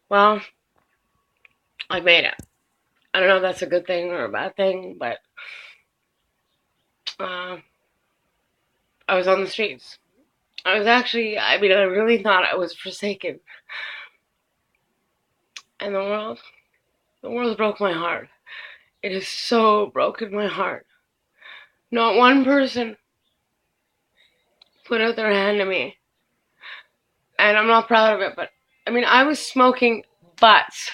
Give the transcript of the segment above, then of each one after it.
Well, I made it. I don't know if that's a good thing or a bad thing, but uh, I was on the streets. I really thought I was forsaken. And the world broke my heart. It has so broken my heart. Not one person put out their hand to me. And I'm not proud of it, but I was smoking butts.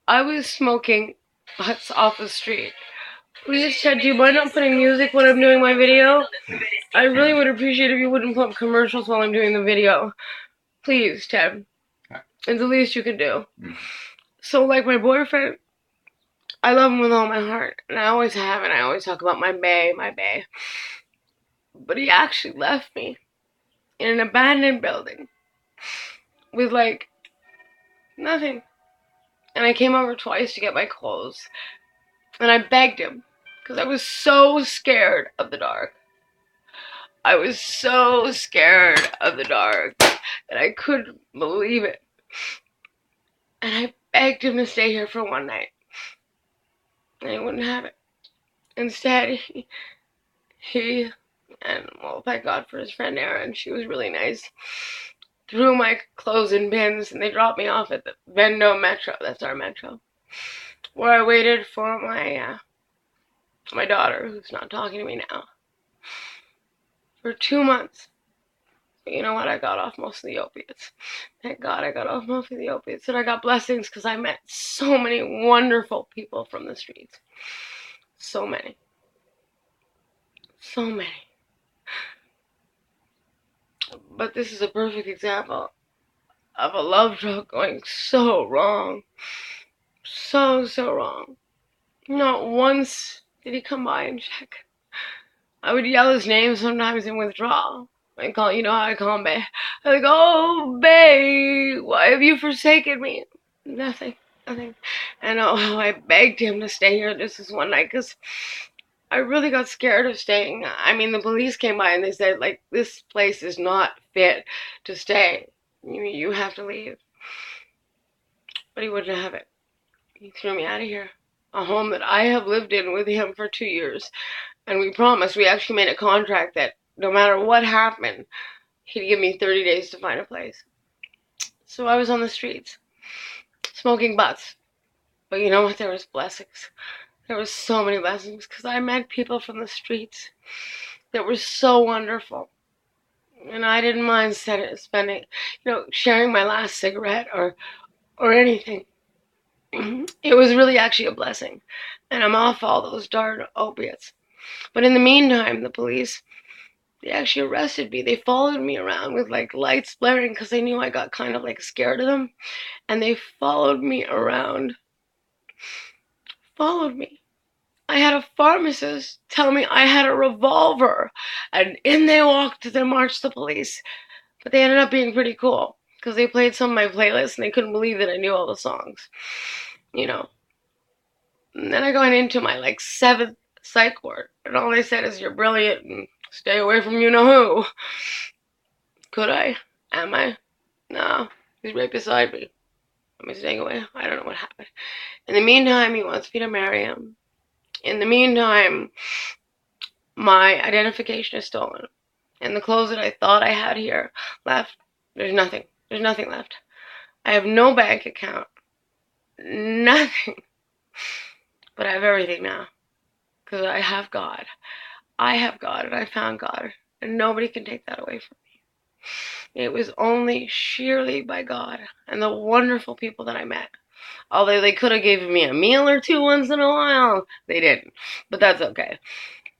I was smoking butts off the street. Please, Ted, do you mind not putting music when I'm doing my video? I really would appreciate if you wouldn't put commercials while I'm doing the video. Please, Ted. It's the least you can do. So, like my boyfriend, I love him with all my heart. And I always have, and I always talk about my bae, my bae. But he actually left me in an abandoned building with, like, nothing. And I came over twice to get my clothes. And I begged him. Because I was so scared of the dark. I was so scared of the dark that I couldn't believe it. And I begged him to stay here for one night. And he wouldn't have it. Instead, and well, thank God for his friend Erin, she was really nice, threw my clothes in bins, and they dropped me off at the Vendo Metro, that's our metro, where I waited for my daughter, who's not talking to me now, for 2 months. But you know what? I got off most of the opiates. Thank God I got off most of the opiates. And I got blessings because I met so many wonderful people from the streets. So many. So many. But this is a perfect example of a love drug going so wrong. So, so wrong. Not once did he come by and check. I would yell his name sometimes in withdrawal. I call, you know how I call him Bae. I go, oh, Bae, why have you forsaken me? Nothing, nothing. And oh, how I begged him to stay here just this one night because I really got scared of staying. The police came by and they said, like, this place is not fit to stay. You have to leave. But he wouldn't have it. He threw me out of here. A home that I have lived in with him for 2 years. And we actually made a contract that no matter what happened, he'd give me 30 days to find a place. So I was on the streets, smoking butts. But you know what? There was blessings. There was so many blessings because I met people from the streets that were so wonderful. And I didn't mind spending, sharing my last cigarette or anything. It was really actually a blessing. And I'm off all those darn opiates. But in the meantime, the police, they actually arrested me. They followed me around with like lights blaring because they knew I got kind of like scared of them. And they followed me around. Followed me. I had a pharmacist tell me I had a revolver. And in they walked to march the police. But they ended up being pretty cool because they played some of my playlists and they couldn't believe that I knew all the songs. And then I got into my like 7th psych ward. And all they said is, you're brilliant and stay away from you-know-who. Could I? Am I? No. He's right beside me. Am I staying away? I don't know what happened. In the meantime, he wants me to marry him. In the meantime, my identification is stolen. And the clothes that I thought I had here left, there's nothing. There's nothing left. I have no bank account. Nothing. But I have everything now. Because I have God. I have God and I found God. And nobody can take that away from me. It was only sheerly by God and the wonderful people that I met. Although they could have given me a meal or two once in a while, they didn't. But that's okay.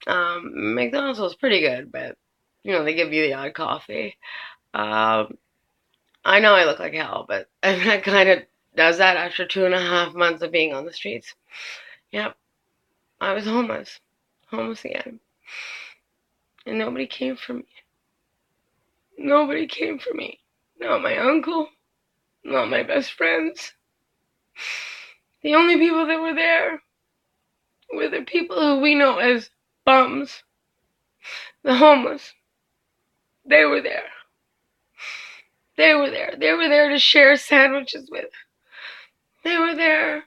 McDonald's was pretty good, but they give you the odd coffee. I know I look like hell, but that kind of does that after 2.5 months of being on the streets. Yep, I was homeless again, and nobody came for me. Nobody came for me. Not my uncle, not my best friends. The only people that were there were the people who we know as bums, the homeless. They were there. They were there. They were there to share sandwiches with. They were there.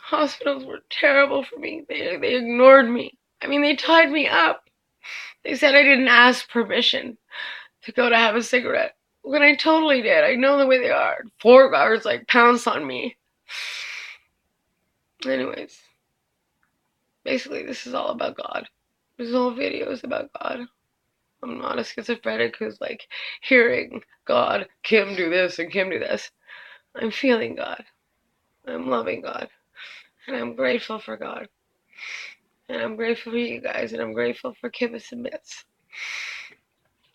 Hospitals were terrible for me. They ignored me. I mean, they tied me up. They said I didn't ask permission to go to have a cigarette. When I totally did. I know the way they are. 4 guards like pounced on me. Anyways, basically this is all about God. This whole video is about God. I'm not a schizophrenic who's like hearing God, Kim do this and Kim do this. I'm feeling God. I'm loving God. And I'm grateful for God. And I'm grateful for you guys. And I'm grateful for Kibitz and Bitz.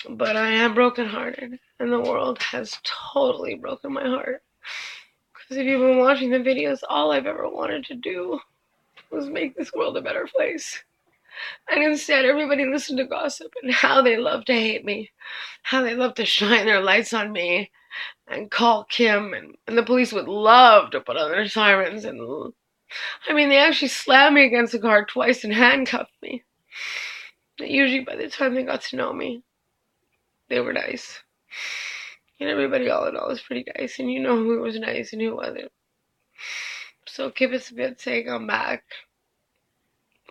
But I am brokenhearted. And the world has totally broken my heart. Because if you've been watching the videos, all I've ever wanted to do was make this world a better place. And instead, everybody listened to gossip and how they love to hate me. How they love to shine their lights on me and call Kim. And the police would love to put on their sirens. And I mean, they actually slammed me against the car twice and handcuffed me. But usually by the time they got to know me, they were nice. And everybody all in all is pretty nice. And you know who was nice and who wasn't. So Kibitz and Bitz saying I'm back.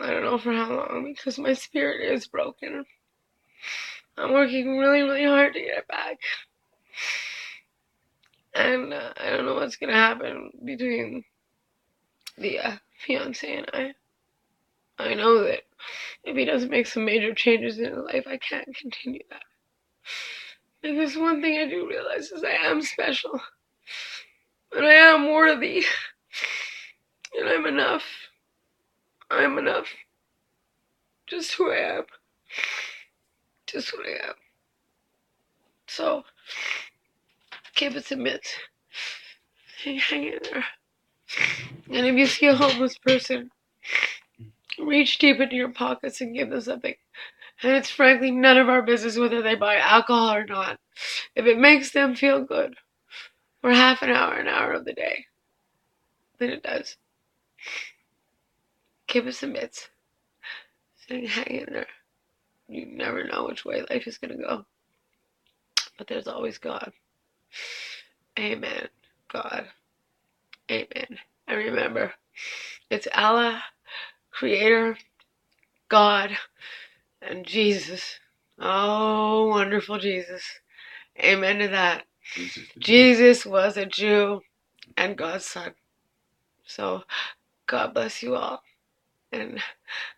I don't know for how long because my spirit is broken. I'm working really, really hard to get it back. And I don't know what's going to happen between the fiance and I. I know that if he doesn't make some major changes in his life, I can't continue that. Because one thing I do realize is I am special. And I am worthy. And I'm enough. I'm enough. Just who I am. Just who I am. So, Kibitz and Bitz, hang in there. And if you see a homeless person, reach deep into your pockets and give them something. And it's frankly none of our business whether they buy alcohol or not. If it makes them feel good for half an hour of the day, then it does. Kibitz and Bitz, saying hang in there. You never know which way life is going to go. But there's always God. Amen. God. Amen. And remember, it's Allah, Creator, God, and Jesus. Oh, wonderful Jesus. Amen to that. Jesus was a Jew and God's son. So, God bless you all. And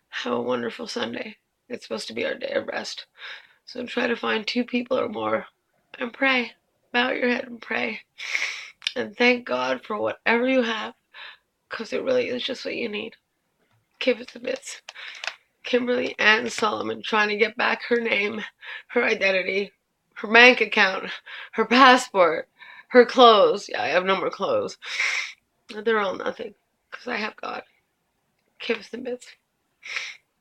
have a wonderful Sunday. It's supposed to be our day of rest. So try to find 2 people or more and pray. Bow your head and pray. And thank God for whatever you have, because it really is just what you need. Kibitz and Bitz. Kimberly Ann Solomon trying to get back her name, her identity, her bank account, her passport, her clothes. Yeah, I have no more clothes. They're all nothing, because I have God. Kibitz and Bitz.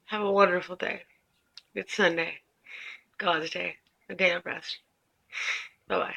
Have a wonderful day. It's Sunday. God's day. A day of rest. Bye-bye.